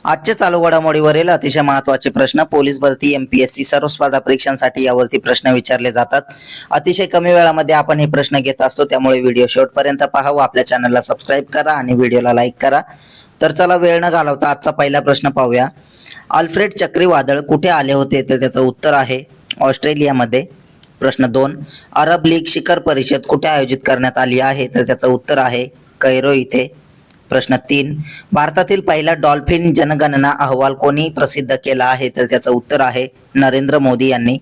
आजचे चालू घडामोडीवरील अतिशय महत्त्वाचे प्रश्न पोलीस भरती एमपीएससी सर्व स्पर्धा परीक्षांसाठी यावरती प्रश्न विचारले जातात। अतिशय कमी वेळामध्ये आपण हे प्रश्न घेत असतो, त्यामुळे व्हिडिओ शेवटपर्यंत पहा व आपल्या चॅनलला सबस्क्राइब करा आणि व्हिडिओला लाईक करा। तर चला वेळ न घालवता आजचा पहिला प्रश्न पाहूया। अल्फ्रेड चक्रीवादळ कुठे आले होते? तर त्याचं उत्तर आहे ऑस्ट्रेलियामध्ये। प्रश्न 2, अरब लीग शिखर परिषद कुठे आयोजित करण्यात आली आहे? तर त्याचं उत्तर आहे कैरो इथे। प्रश्न 3, भारतातील पहिला डॉल्फिन जनगणना अहवाल कोणी प्रसिद्ध केला आहे? तर त्याचं उत्तर आहे नरेंद्र मोदी यांनी।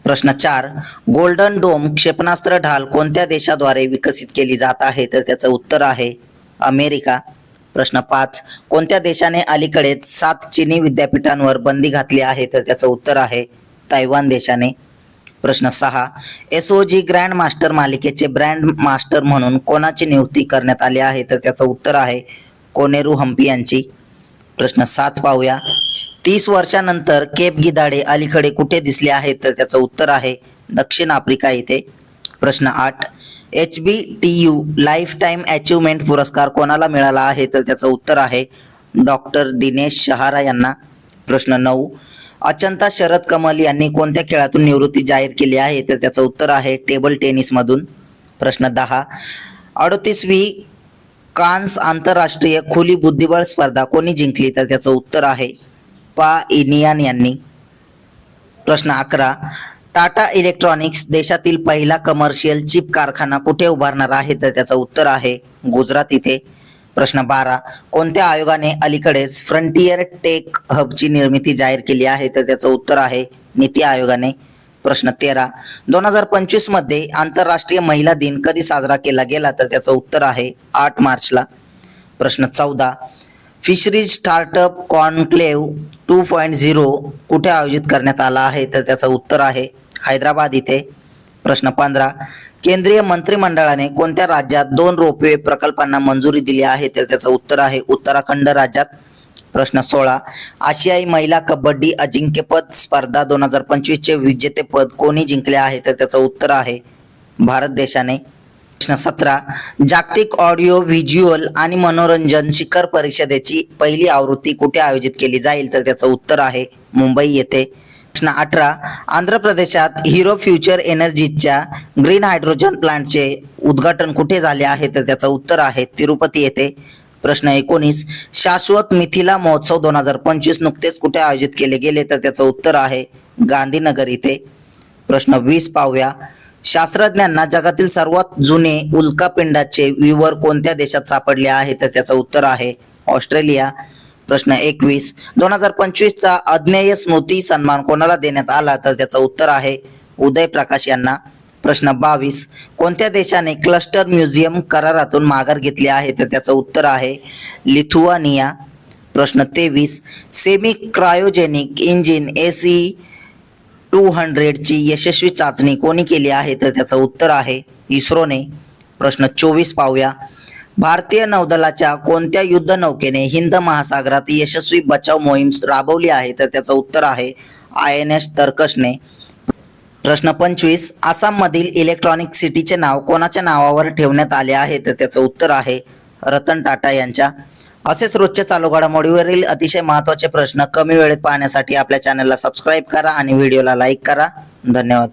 प्रश्न 4, गोल्डन डोम क्षेपणास्त्र ढाल कोणत्या देशाद्वारे विकसित केली जात आहे? तर त्याचं उत्तर आहे अमेरिका। प्रश्न 5, कोणत्या देशाने अलीकडेच 7 चीनी विद्यापीठांवर बंदी घातली आहे? तर त्याचं उत्तर आहे तैवान देशाने। प्रश्न 6, एसओजी ग्रँड मास्टर मालिकेचे ब्रँड मास्टर म्हणून कोणाची नियुक्ती करण्यात आली आहे? तर त्याचं उत्तर आहे कोनेरू हम्पी यांची। प्रश्न 7 पाहूया। 30 वर्षांनंतर केप गिधाडे अलीकडे कुठे दिसले आहेत? तर त्याचं उत्तर आहे दक्षिण आफ्रिका येथे। प्रश्न 8, HBTU लाईफ टाईम अचिव्हमेंट पुरस्कार कोणाला मिळाला आहे? तर त्याचं उत्तर आहे डॉक्टर दिनेश शहारा यांना। प्रश्न 9, अचंता शरद कमल यांनी कोणत्या खेळातून निवृत्ती जाहीर केली आहे? तर त्याचं उत्तर आहे टेबल टेनिस मधून। प्रश्न 10, 38वी कान्स आंतरराष्ट्रीय खुली बुद्धिबळ स्पर्धा कोणी जिंकली? तर त्याचं उत्तर आहे पा इनियान यांनी। प्रश्न 11, टाटा इलेक्ट्रॉनिक्स देशातील पहिला कमर्शियल चिप कारखाना कुठे उभारणार आहे? तर त्याचं उत्तर आहे गुजरात इथे। प्रश्न 12, कोणत्या आयोगाने अलीकडेच फ्रंटियर टेक हबची निर्मिती जाहीर केली आहे? तर त्याचं उत्तर आहे नीती आयोगाने। प्रश्न 13, 2025 मध्ये आंतरराष्ट्रीय महिला दिन कधी साजरा केला गेला? तर त्याचं उत्तर आहे 8 मार्चला। प्रश्न 14, फिशरीज स्टार्टअप कॉन्क्लेव्ह 2.0 कुठे आयोजित करण्यात आला आहे? तर त्याचं उत्तर आहे हैदराबाद इथे। प्रश्न 15, केंद्रीय मंत्रिमंडळाने कोणत्या राज्यात 2 रोपवे प्रकल्पांना मंजुरी दिली आहे? तर त्याचं उत्तर आहे उत्तराखंड राज्यात। प्रश्न 16, आशियाई महिला कबड्डी अजिंक्यपद स्पर्धा 2025 चे विजेतेपद कोणी जिंकले आहे? तर त्याचं उत्तर आहे भारत देशाने। प्रश्न 17, जागतिक ऑडिओ व्हिज्युअल आणि मनोरंजन शिखर परिषदेची पहिली आवृत्ती कुठे आयोजित केली जाईल? तर त्याचं उत्तर आहे मुंबई येथे। प्रश्न 18, आंध्र प्रदेशात हिरो फ्युचर एनर्जीच्या ग्रीन हायड्रोजन प्लांटचे उद्घाटन कुठे झाले आहे? तर त्याचं उत्तर आहे तिरुपती येथे। प्रश्न 19, शाश्वत मिथिला महोत्सव 2025 नुकतेच कुठे आयोजित केले गेले? तर त्याचं उत्तर आहे गांधीनगर इथे। प्रश्न 20 पाहूया। शास्त्रज्ञांना जगातील सर्वात जुने उल्कापिंडाचे विवर कोणत्या देशात सापडले आहे? तर त्याचं उत्तर आहे ऑस्ट्रेलिया। प्रश्न 21, 2025 चा अज्ञेय स्मृती सन्मान कोणाला देण्यात आला? तर त्याचं उत्तर आहे उदय प्रकाश यांना। प्रश्न 22, कोणत्या देशाने क्लस्टर म्युझियम करारातून माघार घेतली आहे? तर त्याचं उत्तर आहे लिथुआनिया। प्रश्न 23, सेमी क्रायोजेनिक इंजिन SE-200 ची यशस्वी चाचणी कोणी केली आहे? तर त्याचं उत्तर आहे इस्रोने। प्रश्न 24 पाहूया। भारतीय नौदलाच्या कोणत्या युद्ध नौकेने हिंद महासागरात यशस्वी बचाव मोहीम राबवली आहे? तर त्याचं उत्तर आहे INS तरकशने। प्रश्न 25, आसाम मधील इलेक्ट्रॉनिक सिटीचे नाव कोणाच्या नावावर ठेवण्यात आले आहे? तर त्याचं उत्तर आहे रतन टाटा यांच्या। असेच रोजच्या चालू घडामोडीवरील अतिशय महत्त्वाचे प्रश्न कमी वेळेत पाहण्यासाठी आपल्या चॅनलला सबस्क्राइब करा आणि व्हिडिओला लाईक करा। धन्यवाद।